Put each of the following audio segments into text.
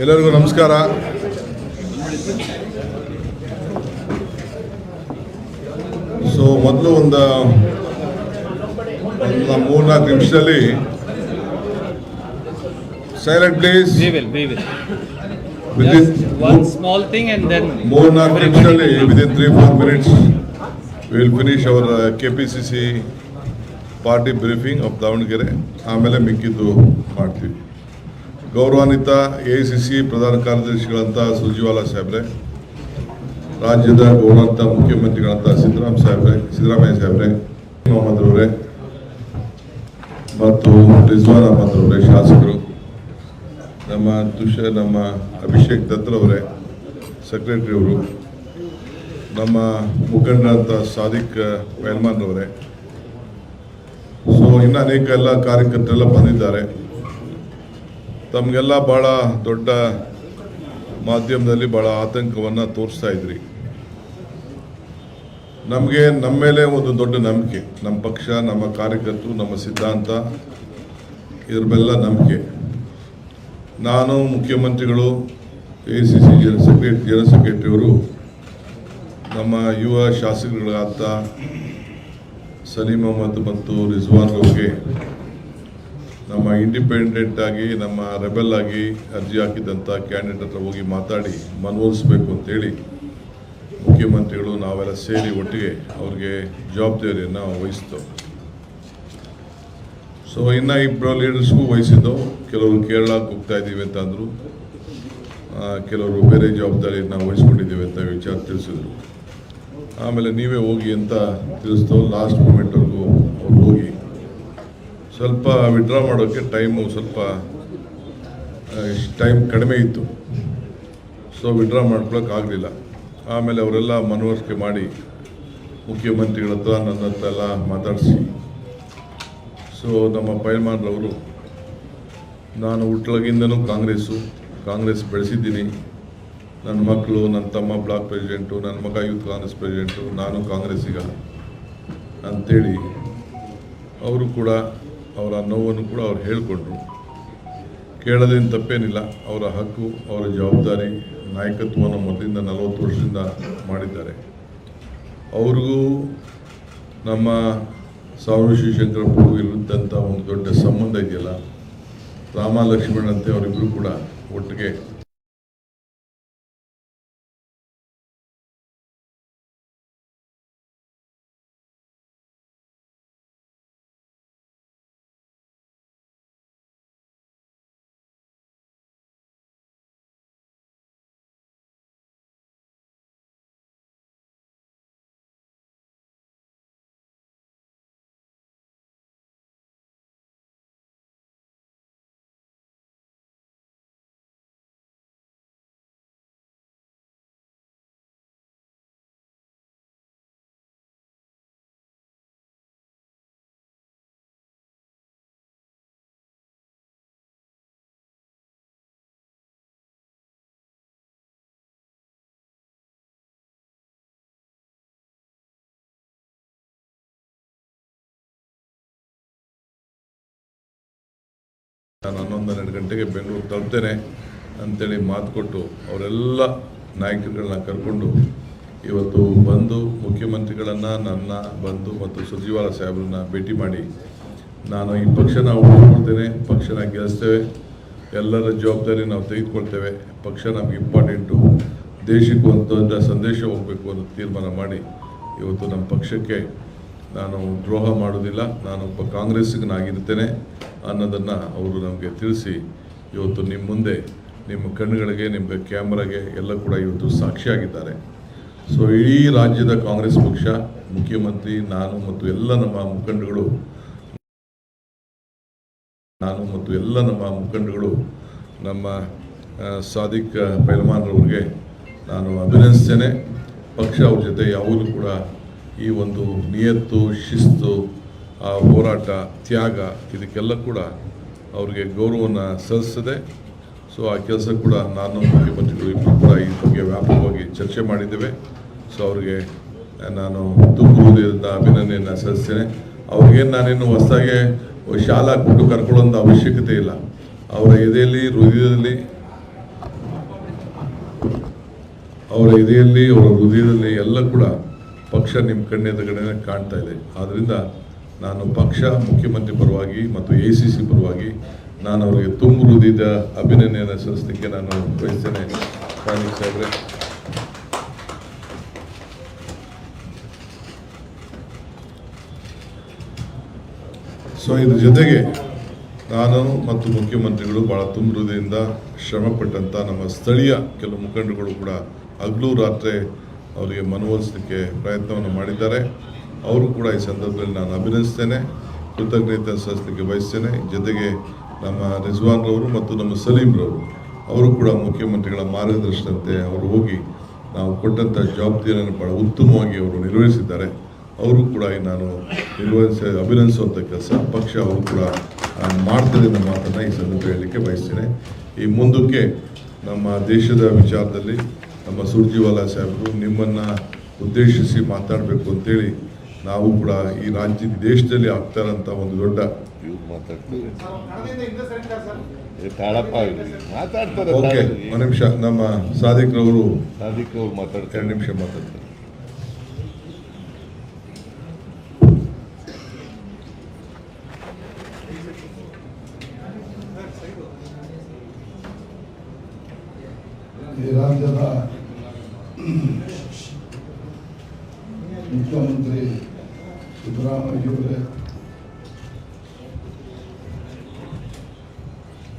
ಎಲ್ಲರಿಗೂ ನಮಸ್ಕಾರ. ಸೊ ಮೊದಲು ಒಂದು 3-4 ನಿಮಿಷದಲ್ಲಿ silent please. Just one small thing and then 3-4 ನಿಮಿಷದಲ್ಲಿ within 3-4 minutes we will finish our KPCC party briefing of Davanagere. ಆಮೇಲೆ ಮಿಕ್ಕಿದ್ದು ಮಾಡ್ತೀವಿ. ಗೌರವಾನ್ವಿತ AICC ಪ್ರಧಾನ ಕಾರ್ಯದರ್ಶಿಗಳಂತ ಸುರ್ಜಿವಾಲಾ ಸಾಹೇಬ್ರೆ, ರಾಜ್ಯದ ಗೌರವಾನ್ವಿತ ಮುಖ್ಯಮಂತ್ರಿಗಳಂತ ಸಿದ್ದರಾಮಯ್ಯ ಸಾಹೇಬ್ರೆ, ಮೊಹಮ್ಮದ್ ಅವರೇ ಮತ್ತು ರಿಜ್ವಾನ್ ಅಹಮದ್ ಅವರೇ, ಶಾಸಕರು, ನಮ್ಮ ಅಭಿಷೇಕ್ ದತ್ತರವರೇ, ಸೆಕ್ರೆಟರಿ ಅವರು, ನಮ್ಮ ಮುಖಂಡರಂತ ಸಾದಿಕ್ ಪೈಲ್ಮಾನ್ ಅವರೇ, ಸೊ ಇನ್ನು ಅನೇಕ ಎಲ್ಲ ಕಾರ್ಯಕರ್ತರೆಲ್ಲ ಬಂದಿದ್ದಾರೆ. ತಮಗೆಲ್ಲ ಭಾಳ ದೊಡ್ಡ ಮಾಧ್ಯಮದಲ್ಲಿ ಭಾಳ ಆತಂಕವನ್ನು ತೋರಿಸ್ತಾ ಇದ್ರಿ. ನಮಗೆ ನಮ್ಮ ಮೇಲೆ ಒಂದು ದೊಡ್ಡ ನಂಬಿಕೆ, ನಮ್ಮ ಪಕ್ಷ, ನಮ್ಮ ಕಾರ್ಯಕರ್ತರು, ನಮ್ಮ ಸಿದ್ಧಾಂತ, ಇದ್ರ ಮೇಲೆಲ್ಲ ನಂಬಿಕೆ. ನಾನು, ಮುಖ್ಯಮಂತ್ರಿಗಳು, AICC ಜನರಲ್ ಸೆಕ್ರೆಟರಿಯವರು, ನಮ್ಮ ಯುವ ಶಾಸಕರುಗಳಾದ ಸಲೀಂ ಅಹಮದ್ ಮತ್ತು ರಿಜ್ವಾನ್ ಅವ್ರಿಗೆ ನಮ್ಮ ಇಂಡಿಪೆಂಡೆಂಟ್ ಆಗಿ, ನಮ್ಮ ರೆಬೆಲ್ ಆಗಿ ಅರ್ಜಿ ಹಾಕಿದಂಥ ಕ್ಯಾಂಡಿಡೇಟ್ ಹತ್ರ ಹೋಗಿ ಮಾತಾಡಿ ಮನವೊಲಿಸಬೇಕು ಅಂತೇಳಿ ಮುಖ್ಯಮಂತ್ರಿಗಳು ನಾವೆಲ್ಲ ಸೇರಿ ಒಟ್ಟಿಗೆ ಅವ್ರಿಗೆ ಜವಾಬ್ದಾರಿಯನ್ನು ವಹಿಸಿದ್ದು. ಸೊ ಇನ್ನು ಇಬ್ಬರು ಲೀಡರ್ಸ್ಗೂ ವಹಿಸಿದ್ದು. ಕೆಲವರು ಕೇರಳಕ್ಕೆ ಹೋಗ್ತಾ ಇದ್ದೀವಿ ಅಂತ ಅಂದರು, ಕೆಲವರು ಬೇರೆ ಜವಾಬ್ದಾರಿಯನ್ನು ವಹಿಸ್ಕೊಂಡಿದ್ದೀವಿ ಅಂತ ವಿಚಾರ ತಿಳಿಸಿದ್ರು. ಆಮೇಲೆ ನೀವೇ ಹೋಗಿ ಅಂತ ತಿಳಿಸ್ತು. ಲಾಸ್ಟ್ ಮೂಮೆಂಟ್ವರೆಗೂ ಅವ್ರು ಹೋಗಿ ಸ್ವಲ್ಪ ವಿಡ್ರಾ ಮಾಡೋಕ್ಕೆ ಟೈಮ್ ಕಡಿಮೆ ಇತ್ತು. ಸೊ ವಿಡ್ರಾ ಮಾಡ್ಕೊಳಕ್ಕಾಗಲಿಲ್ಲ. ಆಮೇಲೆ ಅವರೆಲ್ಲ ಮನವರಿಕೆ ಮಾಡಿ ಮುಖ್ಯಮಂತ್ರಿಗಳ ಹತ್ರ, ನನ್ನ ಹತ್ರ ಎಲ್ಲ ಮಾತಾಡಿಸಿ, ಸೊ ನಮ್ಮ ಪೈಲ್ಮಾನ್ರವರು, ನಾನು ಹುಟ್ಟಲಾಗಿಂದನೂ ಕಾಂಗ್ರೆಸ್ ಬೆಳೆಸಿದ್ದೀನಿ. ನನ್ನ ಮಕ್ಕಳು, ನನ್ನ ತಮ್ಮ ಬ್ಲಾಕ್ ಪ್ರೆಸಿಡೆಂಟು, ನನ್ನ ಮಗ ಯೂತ್ ಕಾಂಗ್ರೆಸ್ ಪ್ರೆಸಿಡೆಂಟು, ನಾನು ಕಾಂಗ್ರೆಸ್ಸಿಗ ಅಂಥೇಳಿ ಅವರು ಕೂಡ ಅವರ ನೋವನ್ನು ಕೂಡ ಅವ್ರು ಹೇಳಿಕೊಂಡ್ರು. ಕೇಳೋದೇನು ತಪ್ಪೇನಿಲ್ಲ, ಅವರ ಹಕ್ಕು, ಅವರ ಜವಾಬ್ದಾರಿ. ನಾಯಕತ್ವವನ್ನು ಮೊದಲಿಂದ 40 ವರ್ಷದಿಂದ ಮಾಡಿದ್ದಾರೆ. ಅವ್ರಿಗೂ ನಮ್ಮ ಸಾವಿರ ಶಿವಶಂಕರಪ್ಪು ಇರುತ್ತಂಥ ಒಂದು ದೊಡ್ಡ ಸಂಬಂಧ ಇದೆಯಲ್ಲ, ರಾಮ ಲಕ್ಷ್ಮಣಂತೆ ಅವರಿಬ್ಬರು ಕೂಡ ಒಟ್ಟಿಗೆ ನಾನು 11-12 ಗಂಟೆಗೆ ಬೆಂಗಳೂರು ತಲುಪ್ತೇನೆ ಅಂತೇಳಿ ಮಾತು ಕೊಟ್ಟು ಅವರೆಲ್ಲ ನಾಯಕರುಗಳನ್ನ ಕರ್ಕೊಂಡು ಇವತ್ತು ಬಂದು ಮುಖ್ಯಮಂತ್ರಿಗಳನ್ನು, ನನ್ನ ಬಂದು ಮತ್ತು ಸುರ್ಜಿವಾಲಾ ಸಾಹೇಬ್ರನ್ನ ಭೇಟಿ ಮಾಡಿ, ನಾನು ಈ ಪಕ್ಷನ ಉಳಿಸ್ಕೊಳ್ತೇನೆ, ಪಕ್ಷನ ಗೆಲ್ಲಿಸ್ತೇವೆ, ಎಲ್ಲರ ಜವಾಬ್ದಾರಿ ನಾವು ತೆಗೆದುಕೊಳ್ತೇವೆ, ಪಕ್ಷ ನಮಗೆ ಇಂಪಾರ್ಟೆಂಟು, ದೇಶಕ್ಕೆ ಒಂದು ದೊಡ್ಡ ಸಂದೇಶ ಹೋಗಬೇಕು ಅಂತ ತೀರ್ಮಾನ ಮಾಡಿ ಇವತ್ತು ನಮ್ಮ ಪಕ್ಷಕ್ಕೆ ನಾನು ದ್ರೋಹ ಮಾಡೋದಿಲ್ಲ, ನಾನೊಬ್ಬ ಕಾಂಗ್ರೆಸ್ಸಿಗನಾಗಿರ್ತೇನೆ ಅನ್ನೋದನ್ನು ಅವರು ನಮಗೆ ತಿಳಿಸಿ ಇವತ್ತು ನಿಮ್ಮ ಮುಂದೆ, ನಿಮ್ಮ ಕಣ್ಣುಗಳಿಗೆ, ನಿಮಗೆ ಕ್ಯಾಮ್ರಾಗೆ ಎಲ್ಲ ಕೂಡ ಇವತ್ತು ಸಾಕ್ಷಿಯಾಗಿದ್ದಾರೆ. ಸೊ ಇಡೀ ರಾಜ್ಯದ ಕಾಂಗ್ರೆಸ್ ಪಕ್ಷ, ಮುಖ್ಯಮಂತ್ರಿ, ನಾನು ಮತ್ತು ಎಲ್ಲ ನಮ್ಮ ಮುಖಂಡಗಳು, ನಮ್ಮ ಸಾದಿಕ್ ಪೈಲ್ಮಾನ್ರವ್ರಿಗೆ ನಾನು ಅಭಿನಂದಿಸ್ತೇನೆ. ಪಕ್ಷ ಅವ್ರ ಜೊತೆ ಯಾವಾಗಲೂ ಕೂಡ ಈ ಒಂದು ನಿಯತ್ತು, ಶಿಸ್ತು, ಆ ಹೋರಾಟ, ತ್ಯಾಗ, ಇದಕ್ಕೆಲ್ಲ ಕೂಡ ಅವ್ರಿಗೆ ಗೌರವವನ್ನು ಸಲ್ಲಿಸ್ತದೆ. ಸೊ ಆ ಕೆಲಸ ಕೂಡ ನಾನು, ಮುಖ್ಯಮಂತ್ರಿಗಳು ಇಬ್ಬರು ಕೂಡ ಈ ಬಗ್ಗೆ ವ್ಯಾಪಕವಾಗಿ ಚರ್ಚೆ ಮಾಡಿದ್ದೇವೆ. ಸೊ ಅವ್ರಿಗೆ ನಾನು ತುಂಬ ಹೃದಯದಿಂದ ಅಭಿನಂದನೆಯನ್ನು ಸಲ್ಲಿಸ್ತೇನೆ. ಅವ್ರಿಗೇನು ನಾನೇನು ಹೊಸದಾಗೆ ಶಾಲೆ ಹಾಕ್ಬಿಟ್ಟು ಕರ್ಕೊಳ್ಳೋಂಥ ಅವಶ್ಯಕತೆ ಇಲ್ಲ. ಅವರ ಎದೆಯಲ್ಲಿ, ಹೃದಯದಲ್ಲಿ ಅವರ ಎದೆಯಲ್ಲಿ ಅವರ ಹೃದಯದಲ್ಲಿ ಎಲ್ಲ ಕೂಡ ಪಕ್ಷ ನಿಮ್ಮ ಕಣ್ಣೆದುರುಗಡೆ ಕಾಣ್ತಾ ಇದೆ. ಆದ್ದರಿಂದ ನಾನು ಪಕ್ಷ, ಮುಖ್ಯಮಂತ್ರಿ ಪರವಾಗಿ ಮತ್ತು ACC ಪರವಾಗಿ ನಾನು ಅವರಿಗೆ ತುಂಬ ಹೃದಯದ ಅಭಿನಂದನೆಯನ್ನು ಸಲ್ಲಿಸಲಿಕ್ಕೆ ನಾನು ಬಯಸ್ತೇನೆ. ಪ್ರಾಣಿಕ್ ಸಾಹೇಬ್ರೆ, ಸೊ ಇದ್ರ ಜೊತೆಗೆ ನಾನು ಮತ್ತು ಮುಖ್ಯಮಂತ್ರಿಗಳು ಭಾಳ ತುಂಬ ಹೃದಯದಿಂದ ಶ್ರಮಪಟ್ಟಂಥ ನಮ್ಮ ಸ್ಥಳೀಯ ಕೆಲವು ಮುಖಂಡರುಗಳು ಕೂಡ ಹಗಲು ರಾತ್ರಿ ಅವರಿಗೆ ಮನವೊಲಿಸಲಿಕ್ಕೆ ಪ್ರಯತ್ನವನ್ನು ಮಾಡಿದ್ದಾರೆ. ಅವರು ಕೂಡ ಈ ಸಂದರ್ಭದಲ್ಲಿ ನಾನು ಅಭಿನಂದಿಸ್ತೇನೆ, ಕೃತಜ್ಞತೆ ಸಲ್ಲಿಸಲಿಕ್ಕೆ ಬಯಸ್ತೇನೆ. ಜೊತೆಗೆ ನಮ್ಮ ರಿಜ್ವಾನ್ ರವರು ಮತ್ತು ನಮ್ಮ ಸಲೀಂ ರವರು ಅವರು ಕೂಡ ಮುಖ್ಯಮಂತ್ರಿಗಳ ಮಾರ್ಗದರ್ಶನದಂತೆ ಅವರು ಹೋಗಿ ನಾವು ಕೊಟ್ಟಂಥ ಜವಾಬ್ದಾರಿಯನ್ನು ಭಾಳ ಉತ್ತಮವಾಗಿ ಅವರು ನಿರ್ವಹಿಸಿದ್ದಾರೆ. ಅವರು ಕೂಡ ನಾನು ಅಭಿನಂದಿಸುವಂಥ ಕೆಲಸ ಪಕ್ಷ ಅವರು ಕೂಡ ಮಾಡ್ತದೆ ಅನ್ನೋ ಮಾತನ್ನು ಈ ಸಂದರ್ಭ ಹೇಳಲಿಕ್ಕೆ ಬಯಸ್ತೇನೆ. ಈ ಮುಂದಕ್ಕೆ ನಮ್ಮ ದೇಶದ ವಿಚಾರದಲ್ಲಿ ನಮ್ಮ ಸುರ್ಜಿವಾಲಾ ಸಾಹೇಬರು ನಿಮ್ಮನ್ನು ಉದ್ದೇಶಿಸಿ ಮಾತಾಡಬೇಕು ಅಂತೇಳಿ ನಾವು ಕೂಡ ಈ ದೇಶದಲ್ಲಿ ಆಗ್ತಾ ಇರೋಂಥ ಒಂದು ದೊಡ್ಡ ಓಕೆ ಒಂದು ನಿಮಿಷ ನಮ್ಮ ಸಾದಿಕ್ ರವರು ಮಾತಾಡ್ತಾರೆ, 2 ನಿಮಿಷ ಮಾತಾಡ್ತಾರೆ. ಈ ರಾಜ್ಯದ ಮುಖ್ಯಮಂತ್ರಿ ಸಿದ್ದರಾಮಯ್ಯವರೇ,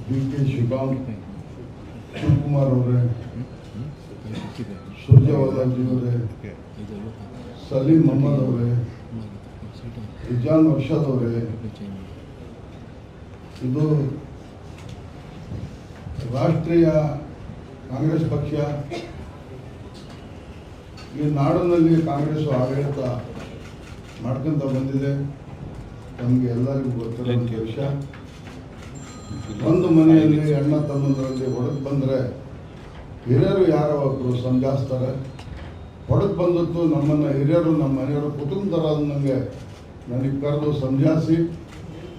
DK ಶಿವಕುಮಾರ್ ಅವರೇ, ಸುರ್ಜೇವಾಲಾಜಿಯವರೇ, ಸಲೀಂ ಮೊಹಮ್ಮದ್ ಅವರೇ, ಇಜಾನ್ ವರ್ಷದ್ ಅವರೇ, ಇದು ರಾಷ್ಟ್ರೀಯ ಕಾಂಗ್ರೆಸ್ ಪಕ್ಷ ಈ ನಾಡಿನಲ್ಲಿ ಕಾಂಗ್ರೆಸ್ ಆಡಳಿತ ಮಾಡ್ಕೊಂತ ಬಂದಿದೆ. ನಮಗೆ ಎಲ್ಲರಿಗೂ ಗೊತ್ತಿರೋಂಥ ವಿಷಯ. ಒಂದು ಮನೆಯಲ್ಲಿ ಅಣ್ಣ ತಮ್ಮಂದರಲ್ಲಿ ಹೊಡೆದು ಬಂದರೆ ಹಿರಿಯರು ಯಾರೋ ಒಬ್ಬರು ಸಮಜಾಯಿಸ್ತಾರೆ. ಹೊಡೆದು ಬಂದದ್ದು ನಮ್ಮನ್ನು ಹಿರಿಯರು, ನಮ್ಮ ಮನೆಯವರು, ಕುಟುಂಬದವರಾದ ನನಗೆ ಕರೆದು ಸಮಜಾಯಿಸಿ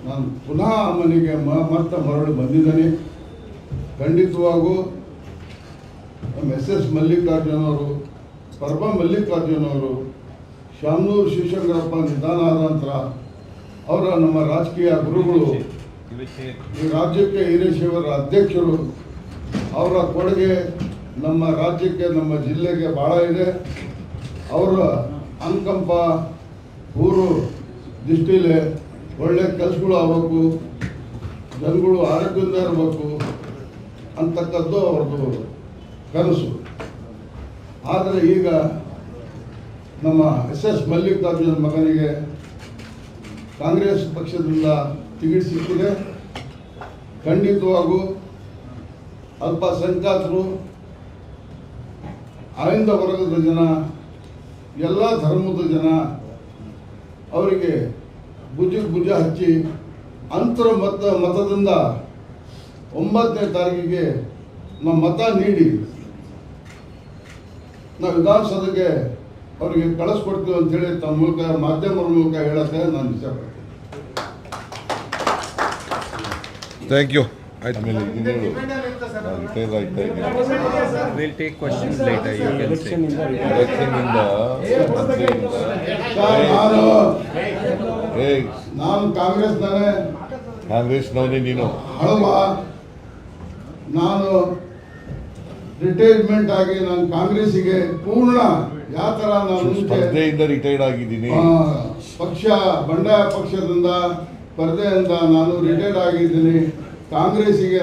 ನಾನು ಪುನಃ ಆ ಮನೆಗೆ ಮತ್ತೆ ಮರಳಿ ಬಂದಿದ್ದೇನೆ. ಖಂಡಿತವಾಗೂ ನಮ್ಮ SS ಮಲ್ಲಿಕಾರ್ಜುನ್ ಅವರು, ಪರಬ ಮಲ್ಲಿಕಾರ್ಜುನ್ ಅವರು, ಶಾಮನೂರು ಶಿವಶಂಕರಪ್ಪ ನಿಧನ ಆದ ನಂತರ ಅವರ ನಮ್ಮ ರಾಜಕೀಯ ಗುರುಗಳು, ಈ ರಾಜ್ಯಕ್ಕೆ ಹಿರೇಶಿವರ ಅಧ್ಯಕ್ಷರು, ಅವರ ಕೊಡುಗೆ ನಮ್ಮ ರಾಜ್ಯಕ್ಕೆ, ನಮ್ಮ ಜಿಲ್ಲೆಗೆ ಭಾಳ ಇದೆ. ಅವರ ಅನುಕಂಪ ಊರು ದೃಷ್ಟಿಲೆ ಒಳ್ಳೆ ಕೆಲಸಗಳು ಆಗಬೇಕು, ಜನಗಳು ಆರೋಗ್ಯದಿಂದ ಇರಬೇಕು ಅಂತಕ್ಕದ್ದು ಅವ್ರದ್ದು ಕನಸು. ಆದರೆ ಈಗ ನಮ್ಮ SS ಮಲ್ಲಿಕಾರ್ಜುನ್ ಮಗನಿಗೆ ಕಾಂಗ್ರೆಸ್ ಪಕ್ಷದಿಂದ ಟಿಕೆಟ್ ಸಿಕ್ಕಿದೆ. ಖಂಡಿತವಾಗೂ ಅಲ್ಪಸಂಖ್ಯಾತರು, ಆಯ್ದ ವರ್ಗದ ಜನ, ಎಲ್ಲ ಧರ್ಮದ ಜನ ಅವರಿಗೆ ಭುಜ ಹಚ್ಚಿ ಅಂತರ ಮತದಿಂದ 9ನೇ ತಾರೀಕಿಗೆ ನಾವು ಮತ ನೀಡಿ ನಾವು ವಿಧಾನಸಭೆಗೆ ಅವರಿಗೆ ಕಳಿಸ್ಕೊಡ್ತೀವಿ ಅಂತೇಳಿ ತಮ್ಮ ಮೂಲಕ, ಮಾಧ್ಯಮದ ಮೂಲಕ ಹೇಳಕ್ಕೆ ನಾನು ಇಷ್ಟಪಡ್ತೀನಿ. Thank you. We'll take questions later. You can say. ನಾನು ಕಾಂಗ್ರೆಸ್ನವನೇ ನೀನು ಹಳವ. ನಾನು ರಿಟೈರ್ಮೆಂಟ್ ಆಗಿ ನಾನು ಕಾಂಗ್ರೆಸ್ಸಿಗೆ ಪೂರ್ಣ ಯಾವ ಥರ ನಾನು ಸ್ಪರ್ಧೆಯಿಂದ ರಿಟೈರ್ಡ್ ಆಗಿದ್ದೀನಿ. ಪಕ್ಷ ಬಂಡಾಯ ಪಕ್ಷದಿಂದ ಸ್ಪರ್ಧೆಯಿಂದ ನಾನು ರಿಟೈರ್ಡ್ ಆಗಿದ್ದೀನಿ. ಕಾಂಗ್ರೆಸ್ಸಿಗೆ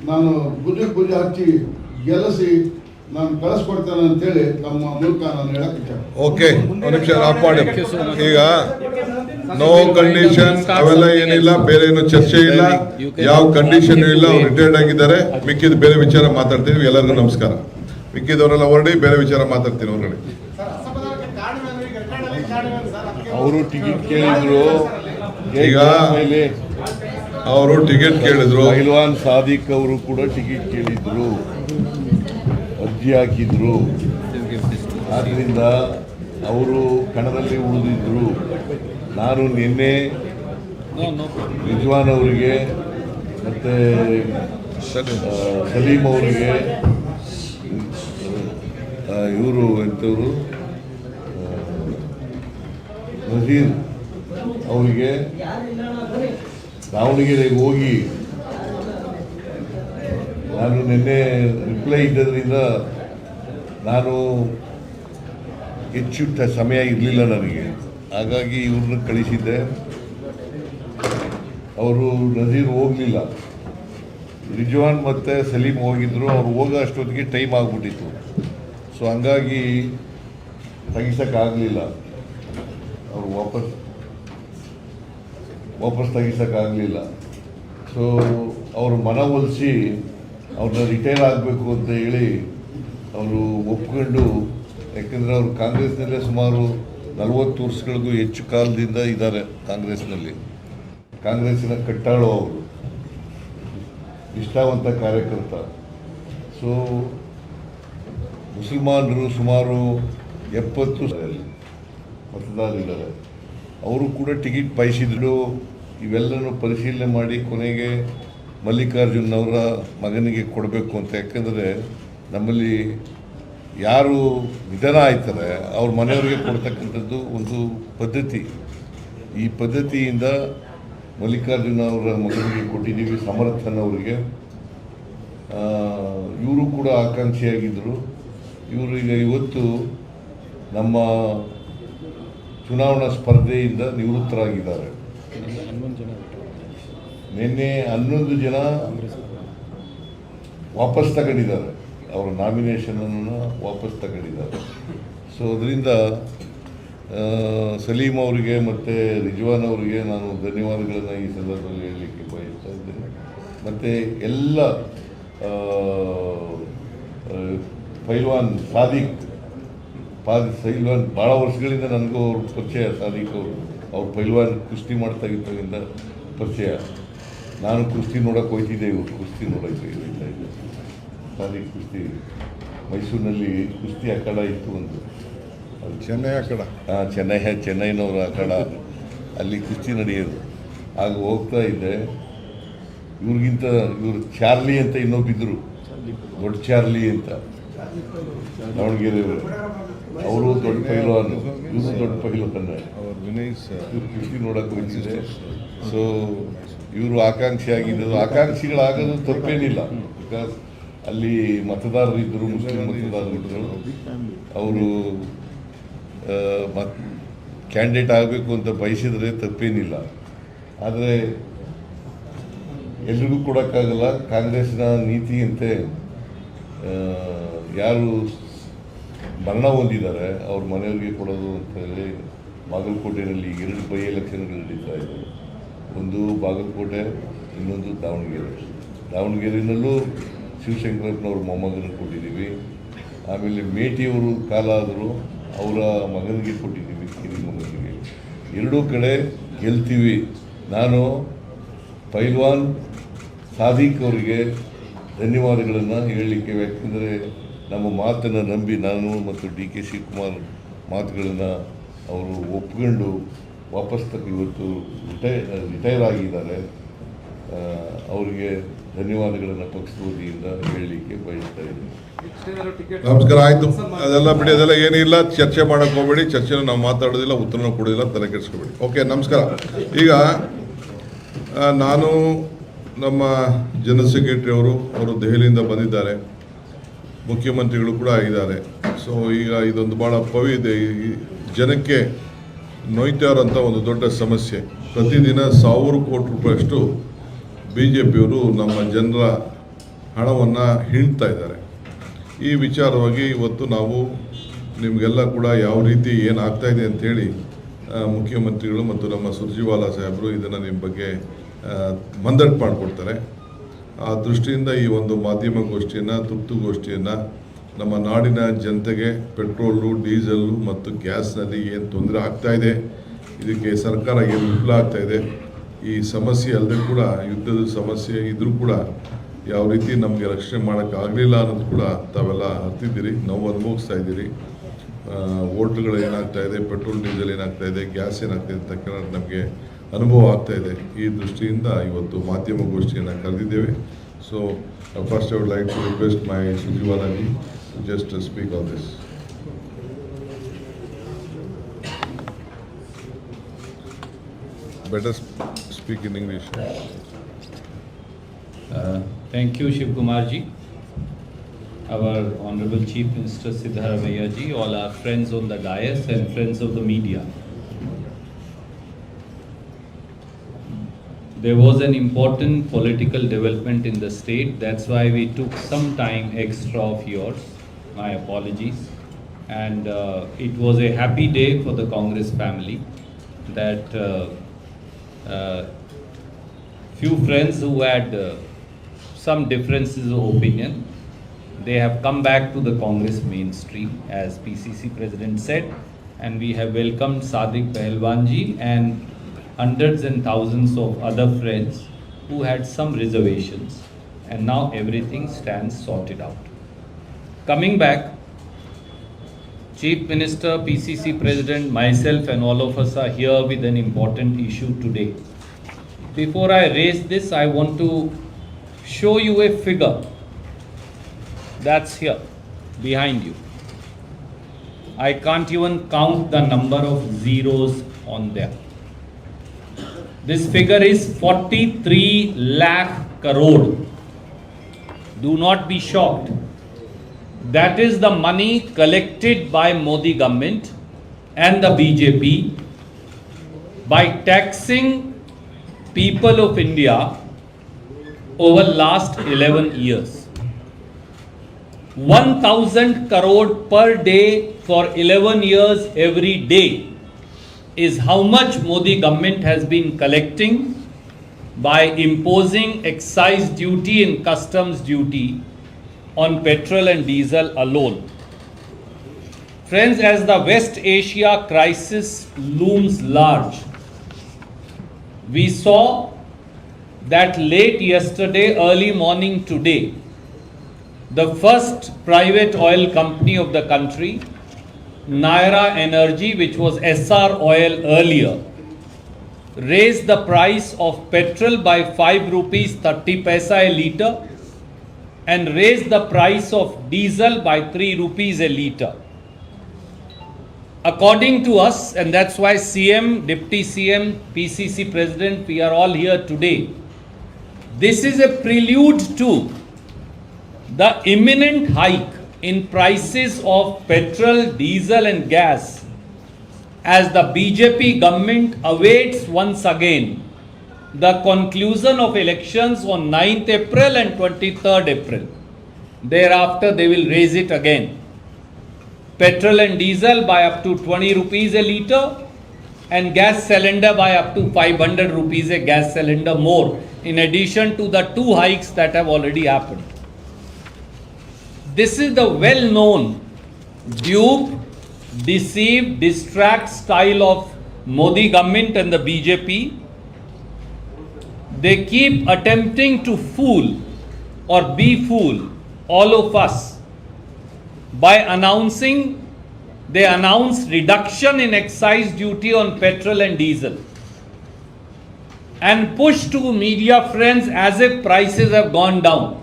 ನಾನು ಭುಜ ಹಚ್ಚಿ ಗೆಲ್ಲಿಸಿ ನಾನು ಕಳಿಸ್ಕೊಡ್ತೇನೆ ಅಂತೇಳಿ ನಮ್ಮ ಮೂಲಕ ನಾನು ಹೇಳಕ್ಕೆ ಇಷ್ಟ. ಓಕೆ, ಒಂದು ನಿಮಿಷ ಆಫ್ ಮಾಡಿ. ಈಗ ನೋ ಕಂಡೀಷನ್ ಅವೆಲ್ಲ ಏನಿಲ್ಲ, ಬೇರೆ ಏನು ಚರ್ಚೆ ಇಲ್ಲ, ಯಾವ ಕಂಡೀಷನ್ ಇಲ್ಲ. ಅವ್ರು ರಿಟೈರ್ಡ್ ಆಗಿದ್ದಾರೆ. ಮಿಕ್ಕಿದ ಬೇರೆ ವಿಚಾರ ಮಾತಾಡ್ತೀವಿ. ಎಲ್ಲರಿಗೂ ನಮಸ್ಕಾರ. ಮಿಕ್ಕಿದವರೆಲ್ಲ ಹೊರಡಿ, ಬೇರೆ ವಿಚಾರ ಮಾತಾಡ್ತೀನಿ ಹೊರಗಡೆ. ಅವರು ಟಿಕೆಟ್ ಕೇಳಿದ್ರು. ಈಗ ಅವರು ಟಿಕೆಟ್ ಕೇಳಿದ್ರು. ಪೈಲ್ವಾನ್ ಸಾದಿಕ್ ಅವರು ಕೂಡ ಟಿಕೆಟ್ ಕೇಳಿದ್ರು, ಅರ್ಜಿ ಹಾಕಿದ್ರು. ಆದ್ದರಿಂದ ಅವರು ಕಣದಲ್ಲಿ ಉಳಿದಿದ್ರು. ನಾನು ನಿನ್ನೆ ರಿಜ್ವಾನ್ ಅವರಿಗೆ ಮತ್ತು ಸಲೀಂ ಅವರಿಗೆ ಇವರು ಎಂಥವರು ನಜೀರ್ ಅವರಿಗೆ ದಾವಣಗೆರೆಗೆ ಹೋಗಿ ನಾನು ನಿನ್ನೆ ರಿಪ್ಲೈ ಇದ್ದದ್ರಿಂದ ನಾನು ಹೆಚ್ಚು ಸಮಯ ಇರಲಿಲ್ಲ ನನಗೆ, ಹಾಗಾಗಿ ಇವ್ರನ್ನ ಕಳಿಸಿದ್ದೆ. ಅವರು ನಜೀರ್ ಹೋಗಲಿಲ್ಲ, ರಿಜ್ವಾನ್ ಮತ್ತು ಸಲೀಂ ಹೋಗಿದ್ದರು. ಅವ್ರು ಹೋಗೋ ಅಷ್ಟೊತ್ತಿಗೆ ಟೈಮ್ ಆಗಿಬಿಟ್ಟಿತ್ತು. ಸೊ ಹಂಗಾಗಿ ತೆಗಿಸೋಕ್ಕಾಗಲಿಲ್ಲ, ಅವರು ವಾಪಸ್ ತೆಗಿಸೋಕ್ಕಾಗಲಿಲ್ಲ. ಸೊ ಅವರು ಮನವೊಲಿಸಿ ಅವ್ರನ್ನ ರಿಟೈರ್ ಆಗಬೇಕು ಅಂತ ಹೇಳಿ ಅವರು ಒಪ್ಕೊಂಡು, ಯಾಕೆಂದರೆ ಅವರು ಕಾಂಗ್ರೆಸ್ನಲ್ಲೇ ಸುಮಾರು 40 ವರ್ಷಗಳಿಗೂ ಹೆಚ್ಚು ಕಾಲದಿಂದ ಇದ್ದಾರೆ ಕಾಂಗ್ರೆಸ್ನಲ್ಲಿ. ಕಾಂಗ್ರೆಸ್ಸಿನ ಕಟ್ಟಾಳು ಅವರು, ನಿಷ್ಠಾವಂತ ಕಾರ್ಯಕರ್ತ. ಸೊ ಮುಸಲ್ಮಾನರು ಸುಮಾರು 70 ಮತದಾರರಿದ್ದಾರೆ. ಅವರು ಕೂಡ ಟಿಕೆಟ್ ಬಯಸಿದ್ರು. ಇವೆಲ್ಲನೂ ಪರಿಶೀಲನೆ ಮಾಡಿ ಕೊನೆಗೆ ಮಲ್ಲಿಕಾರ್ಜುನ್ ಅವರ ಮಗನಿಗೆ ಕೊಡಬೇಕು ಅಂತ. ಯಾಕೆಂದರೆ ನಮ್ಮಲ್ಲಿ ಯಾರು ನಿಧನ ಆಯ್ತಾರೆ ಅವ್ರ ಮನೆಯವರಿಗೆ ಕೊಡ್ತಕ್ಕಂಥದ್ದು ಒಂದು ಪದ್ಧತಿ. ಈ ಪದ್ಧತಿಯಿಂದ ಮಲ್ಲಿಕಾರ್ಜುನ ಅವರ ಮಗನಿಗೆ ಕೊಟ್ಟಿದ್ದೀವಿ, ಸಮರ್ಥನ್ ಅವರಿಗೆ. ಇವರು ಕೂಡ ಆಕಾಂಕ್ಷಿಯಾಗಿದ್ದರು. ಇವರೀಗ ಇವತ್ತು ನಮ್ಮ ಚುನಾವಣಾ ಸ್ಪರ್ಧೆಯಿಂದ ನಿವೃತ್ತರಾಗಿದ್ದಾರೆ. ನಿನ್ನೆ 11 ಜನ ವಾಪಸ್ ತಗೊಂಡಿದ್ದಾರೆ, ಅವರ ನಾಮಿನೇಷನನ್ನು ವಾಪಸ್ ತಗೊಂಡಿದ್ದಾರೆ. ಸೊ ಅದರಿಂದ ಸಲೀಂ ಅವರಿಗೆ ಮತ್ತು ರಿಜ್ವಾನ್ ಅವರಿಗೆ ನಾನು ಧನ್ಯವಾದಗಳನ್ನು ಈ ಸಂದರ್ಭದಲ್ಲಿ ಹೇಳಲಿಕ್ಕೆ ಬಯಸ್ತಾ ಇದ್ದೇನೆ. ಮತ್ತು ಎಲ್ಲ ಪೈಲ್ವಾನ್ ಸಾದಿಕ್ ಭಾಳ ವರ್ಷಗಳಿಂದ ನನಗೂ ಅವ್ರ ಪರಿಚಯ. ಸಾದಿಕ್ ಅವ್ರು ಪೈಲ್ವಾನ್ ಕುಸ್ತಿ ಮಾಡ್ತಾ ಇದ್ದಾಗಿಂದ ಪರಿಚಯ. ನಾನು ಕುಸ್ತಿ ನೋಡೋಕೆ ಹೋಗ್ತಿದ್ದೆ, ಇವರು ಕುಸ್ತಿ ನೋಡೋಕ್ಕೆ ಹೋಗ್ತಾ ಇದ್ದೆ. ಸಾದಿಕ್ ಕುಸ್ತಿ ಮೈಸೂರಿನಲ್ಲಿ ಕುಸ್ತಿ ಅಖಾಡ ಇತ್ತು ಒಂದು, ಅದು ಚೆನ್ನೈ ಅಖಾಡ. ಚೆನ್ನೈನವರ ಅಖಾಡ, ಅಲ್ಲಿ ಕುಸ್ತಿ ನಡೆಯೋದು. ಆಗ ಹೋಗ್ತಾ ಇದ್ದೆ. ಇವರು ಚಾರ್ಲಿ ಅಂತ ಇನ್ನೊಬ್ಬಿದ್ರು, ದೊಡ್ಡ ಚಾರ್ಲಿ ಅಂತ, ದಾವಣಗೆರೆಯವರು. ಅವರು ದೊಡ್ಡ ಪೈಲ್ವಾನು, ಇವರು ದೊಡ್ಡ ಪೈಲ್ವಾನ. ಇವ್ರು ಕುಸ್ತಿ ನೋಡೋಕೆ ಹೋಗ್ತಿದ್ದೆ. ಸೊ ಇವರು ಆಕಾಂಕ್ಷಿಯಾಗಿದ್ದರು. ಆಕಾಂಕ್ಷಿಗಳಾಗೋದು ತಪ್ಪೇನಿಲ್ಲ. ಬಿಕಾಸ್ ಅಲ್ಲಿ ಮತದಾರರಿದ್ದರು, ಮುಸ್ಲಿಂ ಮತದಾರರಿದ್ದರು. ಅವರು ಕ್ಯಾಂಡಿಡೇಟ್ ಆಗಬೇಕು ಅಂತ ಬಯಸಿದರೆ ತಪ್ಪೇನಿಲ್ಲ. ಆದರೆ ಎಲ್ರಿಗೂ ಕೊಡೋಕ್ಕಾಗಲ್ಲ. ಕಾಂಗ್ರೆಸ್ನ ನೀತಿಯಂತೆ ಯಾರು ಮರಣ ಹೊಂದಿದ್ದಾರೆ ಅವ್ರ ಮನೆಯವರಿಗೆ ಕೊಡೋದು ಅಂತ ಹೇಳಿ ಬಾಗಲಕೋಟೆಯಲ್ಲಿ 2 ಬೈ ಎಲೆಕ್ಷನ್ಗಳು ನಡೀತಾ ಇದ್ದಾರೆ. ಒಂದು ಬಾಗಲಕೋಟೆ, ಇನ್ನೊಂದು ದಾವಣಗೆರೆ. ದಾವಣಗೆರೆಯಲ್ಲೂ ಶಿವಶಂಕರಪ್ಪನವ್ರ ಮೊಮ್ಮಗನಿಗೆ ಕೊಟ್ಟಿದ್ದೀವಿ. ಆಮೇಲೆ ಮೇಟಿಯವರು ಕಾಲ ಆದರೂ ಅವರ ಮಗನಿಗೆ ಕೊಟ್ಟಿದ್ದೀವಿ, ಕಿರಿ ಮಗನಿಗೆ. 2 ಕಡೆ ಗೆಲ್ತೀವಿ. ನಾನು ಪೈಲ್ವಾನ್ ಸಾದಿಕ್ ಅವರಿಗೆ ಧನ್ಯವಾದಗಳನ್ನು ಹೇಳಲಿಕ್ಕೆ, ಯಾಕೆಂದರೆ ನಮ್ಮ ಮಾತನ್ನು ನಂಬಿ ನಾನು ಮತ್ತು DK ಶಿವಕುಮಾರ್ ಮಾತುಗಳನ್ನು ಅವರು ಒಪ್ಕೊಂಡು ವಾಪಸ್ ಇವತ್ತು ರಿಟೈರ್ ಆಗಿದ್ದಾರೆ. ಅವರಿಗೆ ಧನ್ಯವಾದಗಳನ್ನು ಪಕ್ಷದ ವತಿಯಿಂದ ಹೇಳಲಿಕ್ಕೆ ಬಯಸ್ತಾ ಇದ್ದೀನಿ. ನಮಸ್ಕಾರ. ಆಯಿತು, ಅದೆಲ್ಲ ಬಿಡಿ, ಅದೆಲ್ಲ ಏನಿಲ್ಲ. ಚರ್ಚೆ ಮಾಡೋಕ್ಕೆ ಹೋಗಬೇಡಿ. ಚರ್ಚೆನ ನಾವು ಮಾತಾಡೋದಿಲ್ಲ, ಉತ್ತರನೂ ಕೊಡೋದಿಲ್ಲ, ತಲೆ ಕೆಡಿಸ್ಕೋಬೇಡಿ. ಓಕೆ, ನಮಸ್ಕಾರ. ಈಗ ನಾನು ನಮ್ಮ ಜನರಲ್ ಸೆಕ್ರೆಟರಿ ಅವರು ದೆಹಲಿಯಿಂದ ಬಂದಿದ್ದಾರೆ, ಮುಖ್ಯಮಂತ್ರಿಗಳು ಕೂಡ ಆಗಿದ್ದಾರೆ. ಸೊ ಈಗ ಇದೊಂದು ಭಾಳ ಪವಿದೆ. ಈ ಜನಕ್ಕೆ ನೋಯ್ತಾ ಇರೋಂಥ ಒಂದು ದೊಡ್ಡ ಸಮಸ್ಯೆ. ಪ್ರತಿದಿನ 1000 ಕೋಟಿ ರೂಪಾಯಿಯಷ್ಟು BJPಯವರು ನಮ್ಮ ಜನರ ಹಣವನ್ನು ಹಿಂಡ್ತಾ ಇದ್ದಾರೆ. ಈ ವಿಚಾರವಾಗಿ ಇವತ್ತು ನಾವು ನಿಮಗೆಲ್ಲ ಕೂಡ ಯಾವ ರೀತಿ ಏನಾಗ್ತಾಯಿದೆ ಅಂಥೇಳಿ ಮುಖ್ಯಮಂತ್ರಿಗಳು ಮತ್ತು ನಮ್ಮ ಸುರ್ಜಿವಾಲಾ ಸಾಹೇಬರು ಇದನ್ನು ನಿಮ್ಮ ಬಗ್ಗೆ ಮಂದಟ್ಟು ಮಾಡಿಕೊಡ್ತಾರೆ. ಆ ದೃಷ್ಟಿಯಿಂದ ಈ ಒಂದು ಮಾಧ್ಯಮ ಗೋಷ್ಠಿಯನ್ನು, ತುರ್ತುಗೋಷ್ಠಿಯನ್ನು ನಮ್ಮ ನಾಡಿನ ಜನತೆಗೆ ಪೆಟ್ರೋಲು, ಡೀಸೆಲ್ಲು ಮತ್ತು ಗ್ಯಾಸ್ನಲ್ಲಿ ಏನು ತೊಂದರೆ ಆಗ್ತಾಯಿದೆ, ಇದಕ್ಕೆ ಸರ್ಕಾರ ಏನು ವಿಫಲ ಆಗ್ತಾಯಿದೆ, ಈ ಸಮಸ್ಯೆ ಅಲ್ಲದೆ ಕೂಡ ಯುದ್ಧದ ಸಮಸ್ಯೆ ಇದ್ದರೂ ಕೂಡ ಯಾವ ರೀತಿ ನಮಗೆ ರಕ್ಷಣೆ ಮಾಡೋಕ್ಕಾಗಲಿಲ್ಲ ಅನ್ನೋದು ಕೂಡ ತಾವೆಲ್ಲ ಅರ್ತಿದ್ದೀರಿ, ನೋವು ಅನುಭವಿಸ್ತಾ ಇದ್ದೀರಿ. ವೋಟ್ಗಳು ಏನಾಗ್ತಾಯಿದೆ, ಪೆಟ್ರೋಲ್ ಡೀಸೆಲ್ ಏನಾಗ್ತಾಯಿದೆ, ಗ್ಯಾಸ್ ಏನಾಗ್ತಾಯಿದೆ ಅಂತ ಕೇಳೋದು ನಮಗೆ ಅನುಭವ ಆಗ್ತಾಯಿದೆ. ಈ ದೃಷ್ಟಿಯಿಂದ ಇವತ್ತು ಮಾಧ್ಯಮ ಗೋಷ್ಠಿಯನ್ನು ಕರೆದಿದ್ದೇವೆ. So first I would like to request my Surjewala ji just to speak on this. better speak in English. Thank you, Shiv Kumar ji. Our Honorable Chief Minister Siddharamaiah ji, all our friends on the dais and friends of the media. There was an important political development in the state. That's why we took some time extra of yours. My apologies. And it was a happy day for the Congress family that few friends who had some differences of opinion, they have come back to the Congress mainstream, as PCC President said, and we have welcomed Sadiq Pahalwanji and hundreds and thousands of other friends who had some reservations, and now everything stands sorted out. Coming back, Chief Minister, PCC President, myself and all of us are here with an important issue today. Before I raise this, I want to show you a figure that's here behind you. I can't even count the number of zeros on there. This figure is 43 lakh crore. Do not be shocked. That is the money collected by Modi government and the BJP by taxing people of India over last 11 years. 1,000 crore per day for 11 years every day is how much Modi government has been collecting by imposing excise duty and customs duty on petrol and diesel alone. Friends, as the West Asia crisis looms large, we saw that late yesterday, early morning today, the first private oil company of the country, Naira Energy, which was SR Oil earlier, raised the price of petrol by 5 rupees 30 paisa a litre and raised the price of diesel by 3 rupees a litre. According to us, and that's why CM, Deputy CM, PCC President, we are all here today, this is a prelude to the imminent hike in prices of petrol, diesel and gas as the BJP government awaits once again the conclusion of elections on 9th April and 23rd April. Thereafter they will raise it again. Petrol and diesel by up to 20 rupees a litre and gas cylinder by up to 500 rupees a gas cylinder more, in addition to the 2 hikes that have already happened. This is the well-known dupe, deceive, distract style of Modi government and the BJP. They keep attempting to fool or befool all of us by announcing, they announced reduction in excise duty on petrol and diesel and push to media friends as if prices have gone down.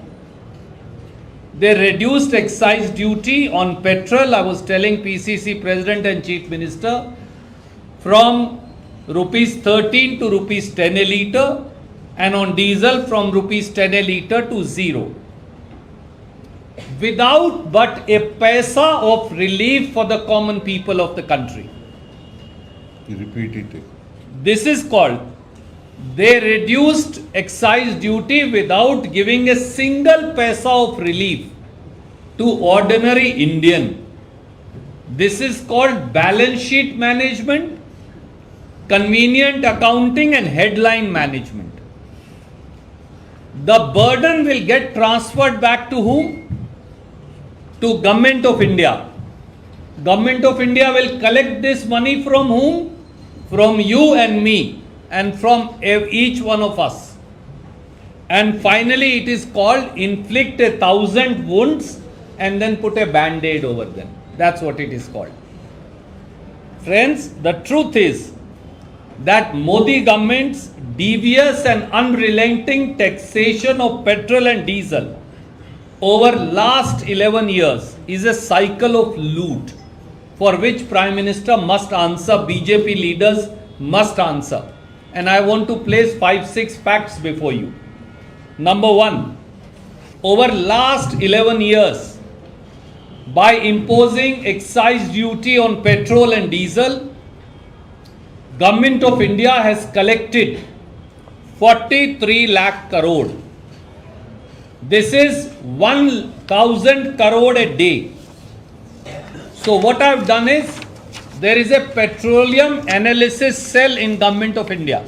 They reduced excise duty on petrol, I was telling PCC President and Chief Minister, from rupees 13 to rupees 10 a litre, and on diesel from rupees 10 a litre to 0. Without but a paisa of relief for the common people of the country. You repeat it. This is called, they reduced excise duty without giving a single paisa of relief to ordinary Indian. This is called balance sheet management, convenient accounting and headline management. The burden will get transferred back to whom? To Government of India. Government of India will collect this money from whom? From you and me and from each one of us. And finally it is called inflict 1,000 wounds and then put a band-aid over them. That's what it is called. Friends, the truth is that Modi government's devious and unrelenting taxation of petrol and diesel over last 11 years is a cycle of loot for which Prime Minister must answer, BJP leaders must answer. and I want to place 5-6 facts before you. Number one, over last 11 years, by imposing excise duty on petrol and diesel, Government of India has collected 43 lakh crore. This is 1,000 crore a day. So what I have done is, there is a petroleum analysis cell in Government of India.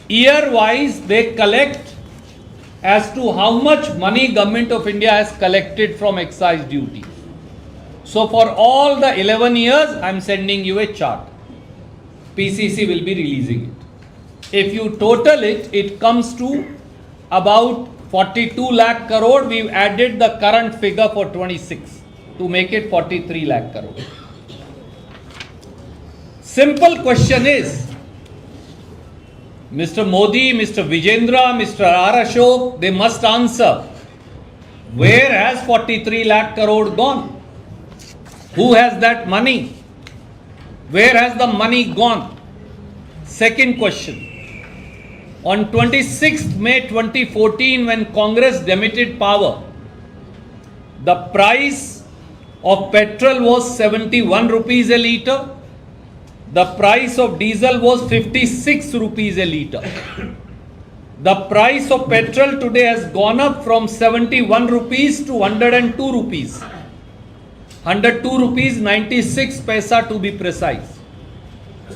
Year-wise, they collect as to how much money Government of India has collected from excise duty. So for all the 11 years, I am sending you a chart. PCC will be releasing it. If you total it, it comes to about 42 lakh crore. We've added the current figure for 26 to make it 43 lakh crore. Simple question is, Mr. Modi, Mr. Vijendra, Mr. R. Ashok, they must answer, where has 43 lakh crore gone? Who has that money? Where has the money gone? Second question. On 26th May 2014, when Congress demitted power, the price of petrol was 71 rupees a litre. The price of diesel was 56 rupees a litre. The price of petrol today has gone up from 71 rupees to 102 rupees. 102 rupees 96 paisa to be precise.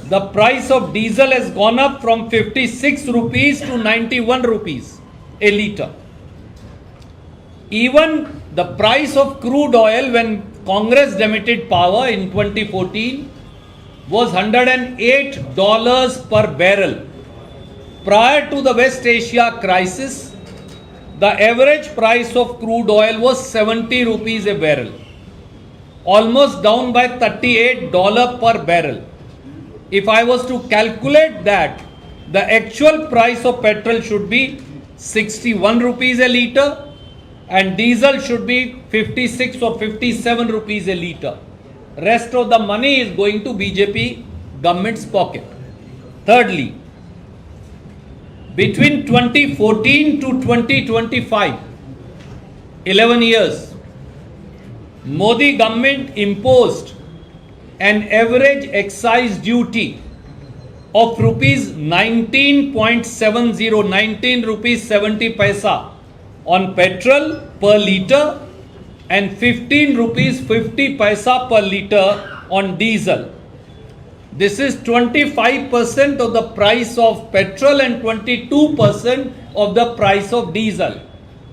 The price of diesel has gone up from 56 rupees to 91 rupees a litre. Even the price of crude oil when Congress demitted power in 2014 was $108 per barrel. Prior to the West Asia crisis, the average price of crude oil was 70 rupees a barrel, almost down by $38 per barrel. If I was to calculate that, the actual price of petrol should be 61 rupees a litre and diesel should be 56 or 57 rupees a litre. Rest of the money is going to BJP government's pocket. Thirdly, between 2014 to 2025, 11 years, Modi government imposed an average excise duty of rupees 19.70, 19 rupees 70 paisa on petrol per litre and 15 rupees 50 paisa per litre on diesel. This is 25% of the price of petrol and 22% of the price of diesel.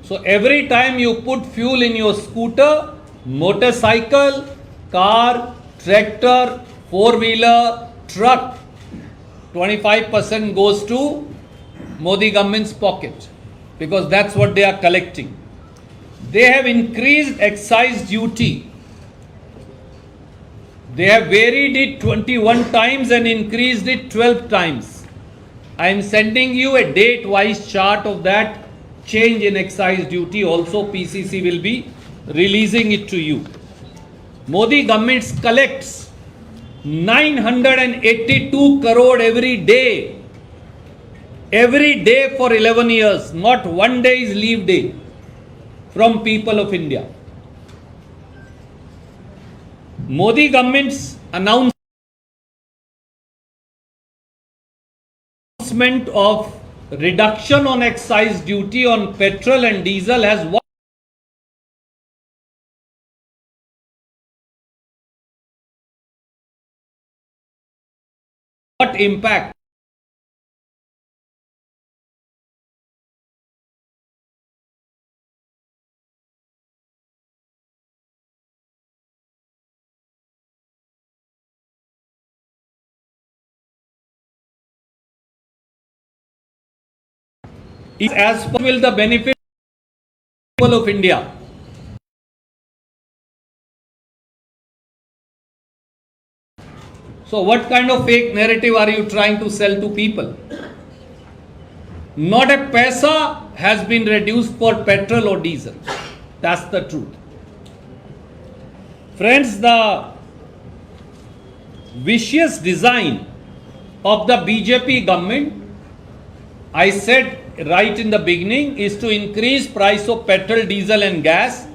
So every time you put fuel in your scooter, motorcycle, car, tractor, four-wheeler, truck, 25% goes to Modi government's pocket because that's what they are collecting. They have increased excise duty. They have varied it 21 times and increased it 12 times. I am sending you a date-wise chart of that change in excise duty. Also, PCC will be releasing it to you. Modi government collects 982 crore every day for 11 years. Not one day is leave day from people of India. Modi government's announcement of reduction on excise duty on petrol and diesel has what impact? As far will the benefit people of India. So what kind of fake narrative are you trying to sell to people? Not a paisa has been reduced for petrol or diesel. That's the truth. Friends, the vicious design of the BJP government, I said right in the beginning, is to increase price of petrol, diesel and gas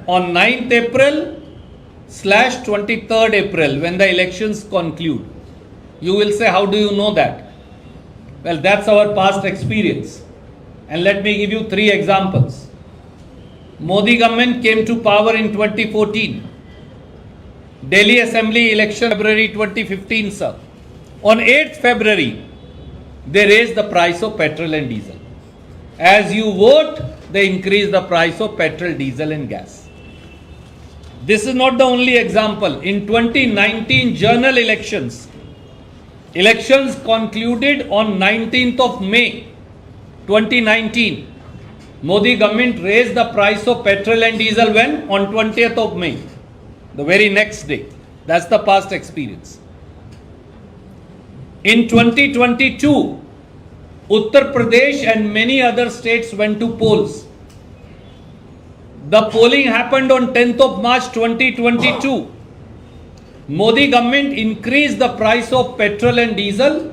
on 9th April/23rd April when the elections conclude. You will say, how do you know that? Well, that's our past experience. And let me give you 3 examples. Modi government came to power in 2014. Delhi Assembly election February 2015, sir. On 8th February, they raised the price of petrol and diesel. As you vote, they increase the price of petrol, diesel and gas. This is not the only example. In 2019 general elections concluded on 19th of May 2019. Modi government raised the price of petrol and diesel when? On 20th of May, the very next day. That's the past experience. In 2022, Uttar Pradesh and many other states went to polls. The polling happened on 10th of March 2022. Modi government increased the price of petrol and diesel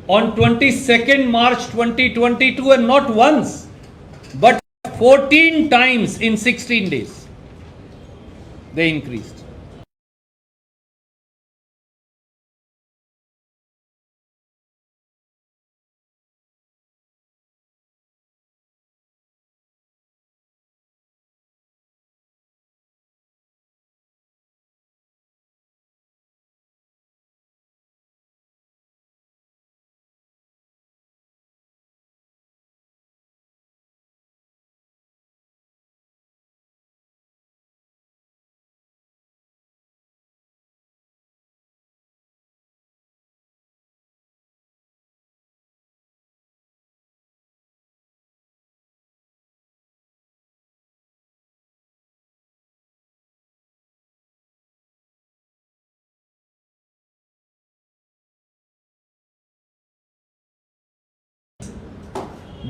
on 22nd March 2022, and not once, but 14 times in 16 days. They increased.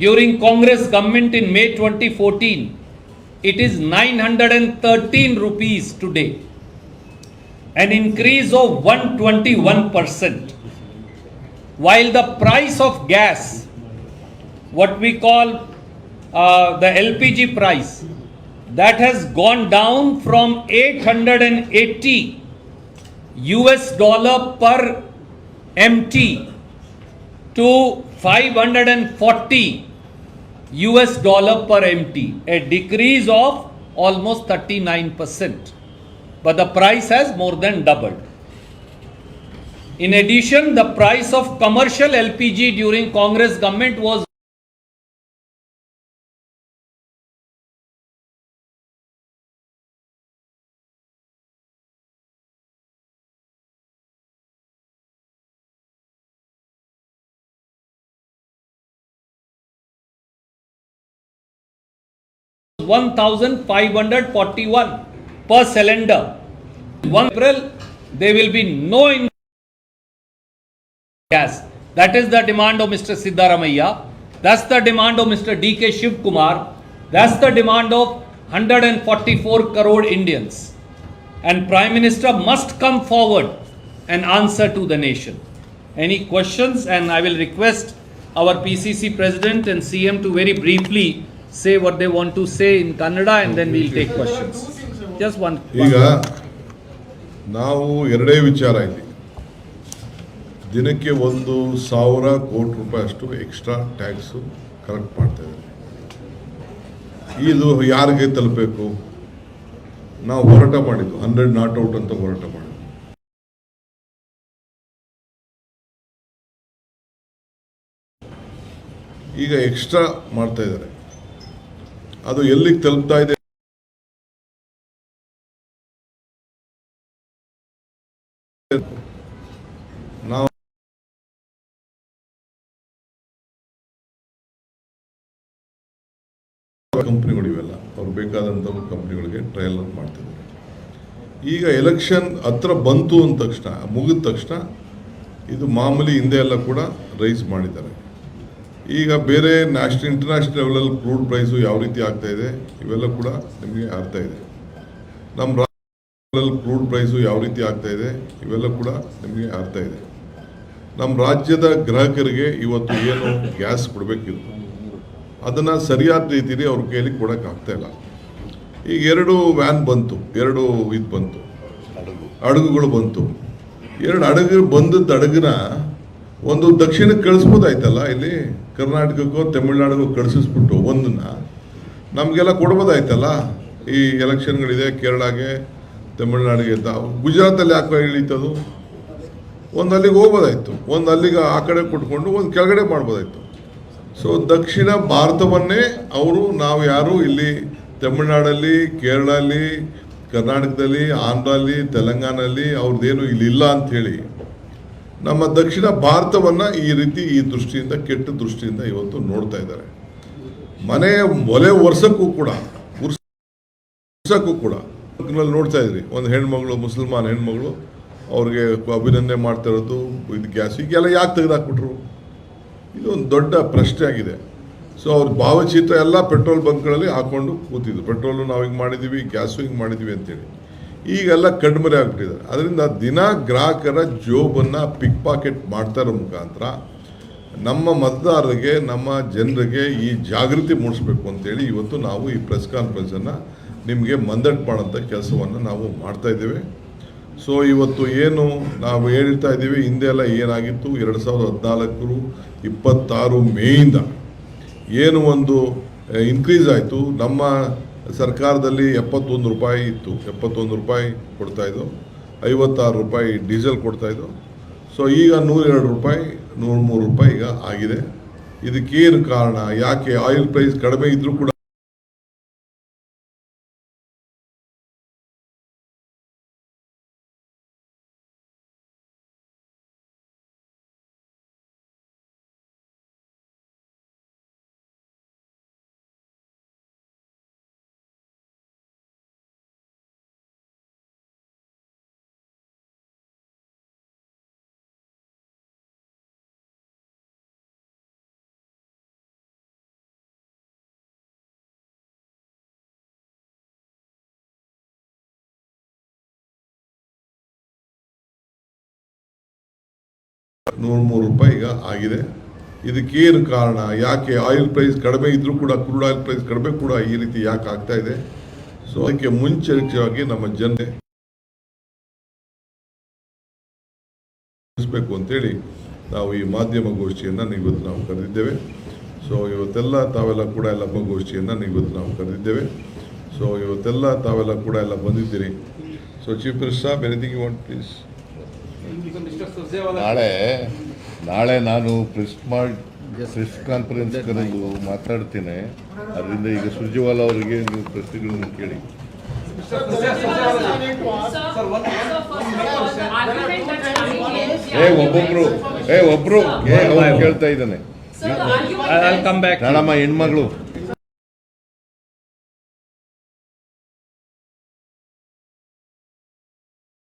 During Congress government in May 2014, it is 913 rupees today, an increase of 121%. While the price of gas, what we call the LPG price, that has gone down from $880 per MT to $540 per MT, a decrease of almost 39%. But the price has more than doubled. In addition, the price of commercial LPG during Congress government was $1,541 per cylinder. 1 April, there will be no increase in gas. That is the demand of Mr. Siddaramaiah. That's the demand of Mr. D.K. Shiv Kumar. That's the demand of 144 crore Indians. And Prime Minister must come forward and answer to the nation. Any questions? And I will request our PCC President and CM to very briefly say what they want to say in Kannada, and then we'll take questions. Just one. ಈಗ ನಾವು ಎರಡೇ ವಿಚಾರ ಇಲ್ಲಿ, ದಿನಕ್ಕೆ 1,000 ಕೋಟಿ ರೂಪಾಯಿ ಅಷ್ಟು extra tax collect ಮಾಡ್ತಾ ಇದ್ದಾರೆ. ಇದು ಯಾರಿಗೆ ತಲುಪಬೇಕು? ನಾವು ಹೋರಾಟ ಮಾಡಿದ್ದು 100 ನಾಟ್ ಔಟ್ ಅಂತ ಹೋರಾಟ ಮಾಡಿದ್ದು. ಈಗ ಎಕ್ಸ್ಟ್ರಾ ಮಾಡ್ತಾ ಇದ್ದಾರೆ. ಅದು ಎಲ್ಲಿಗೆ ತಲುಪ್ತಾ ಇದೆ? ನಾವು ಕಂಪ್ನಿಗಳು ಇವೆಲ್ಲ ಅವ್ರು ಬೇಕಾದಂಥ ಕಂಪ್ನಿಗಳಿಗೆ ಟ್ರಯಲ್ ಮಾಡ್ತಿದ್ದಾರೆ. ಈಗ ಎಲೆಕ್ಷನ್ ಹತ್ರ ಬಂತು ಅಂದ ತಕ್ಷಣ, ಮುಗಿದ ತಕ್ಷಣ ಇದು ಮಾಮೂಲಿ ಹಿಂದೆ ಎಲ್ಲ ಕೂಡ ರೈಸ್ ಮಾಡಿದ್ದಾರೆ. ಈಗ ಬೇರೆ ಇಂಟರ್ನ್ಯಾಷನಲ್ ಲೆವೆಲಲ್ಲಿ ಕ್ರೂಡ್ ಪ್ರೈಸು ಯಾವ ರೀತಿ ಆಗ್ತಾ ಇದೆ ಇವೆಲ್ಲ ಕೂಡ ನಿಮಗೆ ಅರ್ಥ ಇದೆ. ನಮ್ಮ ರಾಜ್ಯದಲ್ಲಿ ಕ್ರೂಡ್ ಪ್ರೈಸು ಯಾವ ರೀತಿ ಆಗ್ತಾ ಇದೆ ಇವೆಲ್ಲ ಕೂಡ ನಿಮಗೆ ಅರ್ಥ ಇದೆ. ನಮ್ಮ ರಾಜ್ಯದ ಗ್ರಾಹಕರಿಗೆ ಇವತ್ತು ಏನು ಗ್ಯಾಸ್ ಕೊಡಬೇಕಿತ್ತು ಅದನ್ನು ಸರಿಯಾದ ರೀತಿಯಲ್ಲಿ ಅವ್ರ ಕೈಯಲ್ಲಿ ಕೊಡೋಕ್ಕಾಗ್ತಾ ಇಲ್ಲ. ಈಗ 2 ವ್ಯಾನ್ ಬಂತು, 2 ಇದು ಬಂತು, ಹಡಗುಗಳು ಬಂತು. 2 ಹಡಗು ಬಂದದ್ದು ಹಡಗನ ಒಂದು ದಕ್ಷಿಣಕ್ಕೆ ಕಳಿಸ್ಬೋದಾಯ್ತಲ್ಲ, ಇಲ್ಲಿ ಕರ್ನಾಟಕಕ್ಕೋ ತಮಿಳ್ನಾಡಿಗೋ ಕಳಿಸಿಸ್ಬಿಟ್ಟು ಒಂದನ್ನ ನಮಗೆಲ್ಲ ಕೊಡ್ಬೋದಾಯ್ತಲ್ಲ. ಈ ಎಲೆಕ್ಷನ್ಗಳಿದೆ, ಕೇರಳಗೆ ತಮಿಳ್ನಾಡಿಗೆ ಅಂತ, ಗುಜರಾತಲ್ಲಿ ಯಾಕೆ ಇಳೀತದು? ಒಂದು ಅಲ್ಲಿಗೆ ಹೋಗ್ಬೋದಾಯ್ತು, ಒಂದು ಅಲ್ಲಿಗೆ ಆ ಕಡೆ ಕೊಟ್ಕೊಂಡು ಒಂದು ಕೆಳಗಡೆ ಮಾಡ್ಬೋದಾಯ್ತು. ಸೊ ದಕ್ಷಿಣ ಭಾರತವನ್ನೇ ಅವರು, ನಾವು ಯಾರು ಇಲ್ಲಿ ತಮಿಳ್ನಾಡಲ್ಲಿ, ಕೇರಳಲ್ಲಿ, ಕರ್ನಾಟಕದಲ್ಲಿ, ಆಂಧ್ರಲ್ಲಿ, ತೆಲಂಗಾಣಲ್ಲಿ ಅವ್ರದ್ದೇನು ಇಲ್ಲಿ ಇಲ್ಲ ಅಂಥೇಳಿ ನಮ್ಮ ದಕ್ಷಿಣ ಭಾರತವನ್ನು ಈ ರೀತಿ ಈ ದೃಷ್ಟಿಯಿಂದ, ಕೆಟ್ಟ ದೃಷ್ಟಿಯಿಂದ ಇವತ್ತು ನೋಡ್ತಾ ಇದ್ದಾರೆ. ಒಲೆ ಒರ್ಸಕ್ಕೂ ಕೂಡ ನೋಡ್ತಾ ಇದ್ರಿ, ಒಂದು ಹೆಣ್ಮಗಳು, ಮುಸಲ್ಮಾನ್ ಹೆಣ್ಮಗಳು, ಅವ್ರಿಗೆ ಅಭಿನಂದನೆ ಮಾಡ್ತಾ ಇರೋದು, ಇದು ಗ್ಯಾಸ್ ಈಗೆಲ್ಲ ಯಾಕೆ ತೆಗೆದಾಕ್ಬಿಟ್ರು? ಇದು ಒಂದು ದೊಡ್ಡ ಪ್ರಶ್ನೆ ಆಗಿದೆ. ಸೊ ಅವ್ರ ಭಾವಚಿತ್ರ ಎಲ್ಲ ಪೆಟ್ರೋಲ್ ಬಂಕ್ಗಳಲ್ಲಿ ಹಾಕ್ಕೊಂಡು ಕೂತಿದ್ರು, ಪೆಟ್ರೋಲು ನಾವು ಹಿಂಗೆ ಮಾಡಿದ್ದೀವಿ, ಗ್ಯಾಸು ಹಿಂಗೆ ಮಾಡಿದ್ದೀವಿ ಅಂತೇಳಿ. ಈಗೆಲ್ಲ ಕಣ್ಮರೆ ಆಗ್ಬಿಟ್ಟಿದ್ದಾರೆ. ಅದರಿಂದ ದಿನ ಗ್ರಾಹಕರ ಜೋಬನ್ನು ಪಿಕ್ ಪಾಕೆಟ್ ಮಾಡ್ತಾ ಇರೋ ಮುಖಾಂತರ ನಮ್ಮ ಮತದಾರರಿಗೆ, ನಮ್ಮ ಜನರಿಗೆ ಈ ಜಾಗೃತಿ ಮೂಡಿಸ್ಬೇಕು ಅಂತೇಳಿ ಇವತ್ತು ನಾವು ಈ ಪ್ರೆಸ್ ಕಾನ್ಫರೆನ್ಸನ್ನು ನಿಮಗೆ ಮಂದಟ್ಟು ಮಾಡೋಂಥ ಕೆಲಸವನ್ನು ನಾವು ಮಾಡ್ತಾ ಇದ್ದೇವೆ. ಸೊ ಇವತ್ತು ಏನು ನಾವು ಹೇಳ್ತಾ ಇದ್ದೀವಿ, ಹಿಂದೆ ಎಲ್ಲ ಏನಾಗಿತ್ತು, 2014 26 ಮೇಯಿಂದ ಏನು ಒಂದು ಇನ್ಕ್ರೀಸ್ ಆಯಿತು. ನಮ್ಮ ಸರ್ಕಾರದಲ್ಲಿ 71 ರೂಪಾಯಿ ಇತ್ತು, 71 ರೂಪಾಯಿ ಕೊಡ್ತಾಯಿದ್ದು, 56 ರೂಪಾಯಿ ಡೀಸೆಲ್ ಕೊಡ್ತಾಯಿದ್ದು. ಸೊ ಈಗ 102 ರೂಪಾಯಿ, 103 ರೂಪಾಯಿ ಈಗ ಆಗಿದೆ. ಇದಕ್ಕೇನು ಕಾರಣ? ಯಾಕೆ ಆಯಿಲ್ ಪ್ರೈಸ್ ಕಡಿಮೆ ಇದ್ರೂ ಕೂಡ ₹103 ಈಗ ಆಗಿದೆ. ಇದಕ್ಕೇನು ಕಾರಣ? ಯಾಕೆ ಆಯಿಲ್ ಪ್ರೈಸ್ ಕಡಿಮೆ ಇದ್ರೂ ಕೂಡ, ಕ್ರೂಡ್ ಆಯಿಲ್ ಪ್ರೈಸ್ ಕಡಿಮೆ ಕೂಡ ಈ ರೀತಿ ಯಾಕೆ ಆಗ್ತಾ ಇದೆ? ಸೊ ಅದಕ್ಕೆ ಮುಂಚೆಯಾಗಿ ನಮ್ಮ ಜನತೆ ಅಂತೇಳಿ ನಾವು ಈ ಮಾಧ್ಯಮ ಗೋಷ್ಠಿಯನ್ನು ಇವತ್ತು ನಾವು ಕರೆದಿದ್ದೇವೆ. ಸೊ ಇವತ್ತೆಲ್ಲ ತಾವೆಲ್ಲ ಕೂಡ ಗೋಷ್ಠಿಯನ್ನು ಇವತ್ತು ನಾವು ಕರೆದಿದ್ದೇವೆ. ಸೊ ಇವತ್ತೆಲ್ಲ ತಾವೆಲ್ಲ ಕೂಡ ಬಂದಿದ್ದೀರಿ. ಸೊ ಚೀಫ್ ಮಿನಿಸ್ಟರ್ ಸಾಬ್, ಎನಿಥಿಂಗ್ ಯು ವಾಂಟ್ ಪ್ಲೀಸ್? ನಾಳೆ ನಾನು ಪ್ರೆಸ್ ಕಾನ್ಫರೆನ್ಸ್ ಕರೆದು ಮಾತಾಡ್ತೇನೆ. ಅದರಿಂದ ಈಗ ಸುರ್ಜೇವಾಲಾ ಅವರಿಗೆ ನೀವು ಪ್ರಶ್ನೆಗಳನ್ನು ಕೇಳಿ. ಒಬ್ರು ಕೇಳ್ತಾ ಇದ್ದಾನೆ. I'll come back. ನಾಳಮ್ಮ ಹೆಣ್ಮಗಳು